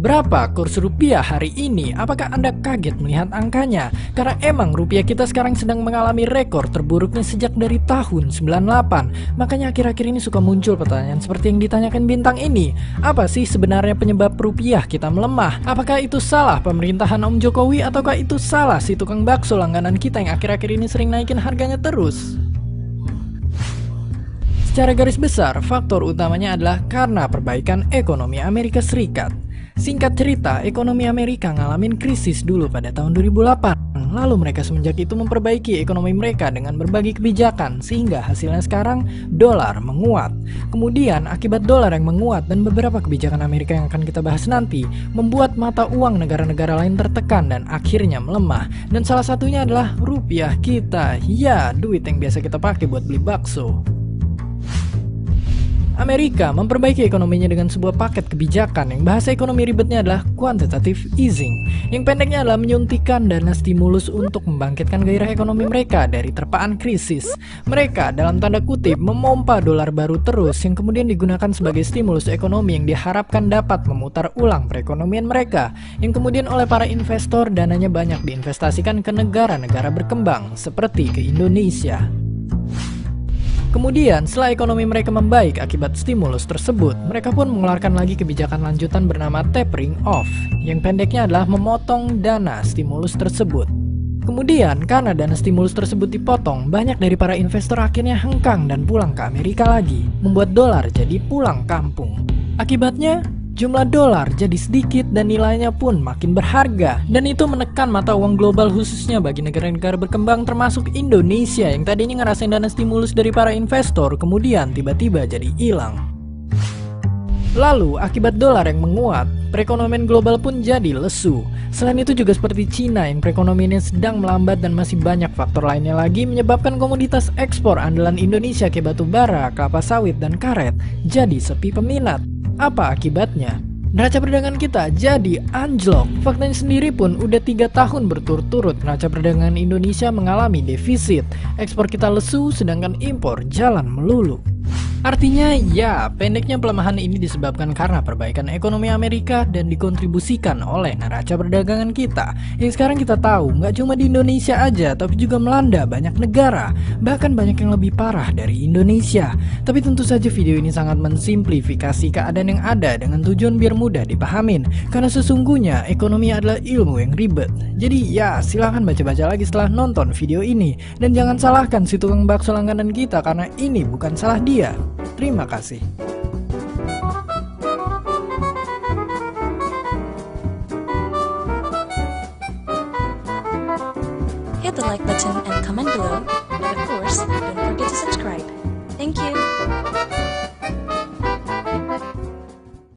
Berapa kurs rupiah hari ini? Apakah Anda kaget melihat angkanya? Karena emang rupiah kita sekarang sedang mengalami rekor terburuknya sejak dari tahun 98. Makanya akhir-akhir ini suka muncul pertanyaan seperti yang ditanyakan bintang ini. Apa sih sebenarnya penyebab rupiah kita melemah? Apakah itu salah pemerintahan Om Jokowi ataukah itu salah si tukang bakso langganan kita yang akhir-akhir ini sering naikin harganya terus? Secara garis besar, faktor utamanya adalah karena perbaikan ekonomi Amerika Serikat. Singkat cerita, ekonomi Amerika ngalamin krisis dulu pada tahun 2008. Lalu mereka semenjak itu memperbaiki ekonomi mereka dengan berbagai kebijakan, sehingga hasilnya sekarang dolar menguat. Kemudian akibat dolar yang menguat dan beberapa kebijakan Amerika yang akan kita bahas nanti, membuat mata uang negara-negara lain tertekan dan akhirnya melemah. Dan salah satunya adalah rupiah kita. Ya, duit yang biasa kita pakai buat beli bakso. Amerika memperbaiki ekonominya dengan sebuah paket kebijakan yang bahasa ekonomi ribetnya adalah quantitative easing, yang pendeknya adalah menyuntikkan dana stimulus untuk membangkitkan gairah ekonomi mereka dari terpaan krisis. Mereka dalam tanda kutip memompa dolar baru terus yang kemudian digunakan sebagai stimulus ekonomi yang diharapkan dapat memutar ulang perekonomian mereka, yang kemudian oleh para investor dananya banyak diinvestasikan ke negara-negara berkembang seperti ke Indonesia. Kemudian, setelah ekonomi mereka membaik akibat stimulus tersebut, mereka pun mengeluarkan lagi kebijakan lanjutan bernama tapering off, yang pendeknya adalah memotong dana stimulus tersebut. Kemudian, karena dana stimulus tersebut dipotong, banyak dari para investor akhirnya hengkang dan pulang ke Amerika lagi, membuat dolar jadi pulang kampung. Akibatnya, jumlah dolar jadi sedikit dan nilainya pun makin berharga. Dan itu menekan mata uang global khususnya bagi negara-negara berkembang termasuk Indonesia yang tadinya ngerasain dana stimulus dari para investor kemudian tiba-tiba jadi hilang. Lalu akibat dolar yang menguat, perekonomian global pun jadi lesu. Selain itu juga seperti Cina yang perekonomiannya sedang melambat dan masih banyak faktor lainnya lagi menyebabkan komoditas ekspor andalan Indonesia kayak batu bara, kelapa sawit, dan karet jadi sepi peminat. Apa akibatnya? Neraca perdagangan kita jadi anjlok. Faktanya sendiri pun udah 3 tahun berturut-turut neraca perdagangan Indonesia mengalami defisit. Ekspor kita lesu sedangkan impor jalan melulu. Artinya ya, pendeknya pelemahan ini disebabkan karena perbaikan ekonomi Amerika dan dikontribusikan oleh neraca perdagangan kita. Yang sekarang kita tahu nggak cuma di Indonesia aja, tapi juga melanda banyak negara. Bahkan banyak yang lebih parah dari Indonesia. Tapi tentu saja video ini sangat mensimplifikasi keadaan yang ada dengan tujuan biar mudah dipahamin. Karena sesungguhnya ekonomi adalah ilmu yang ribet. Jadi ya, silahkan baca-baca lagi setelah nonton video ini. Dan jangan salahkan si tukang bakso langganan kita karena ini bukan salah dia. Terima kasih. Hit the like button and comment below, and of course, don't forget to subscribe.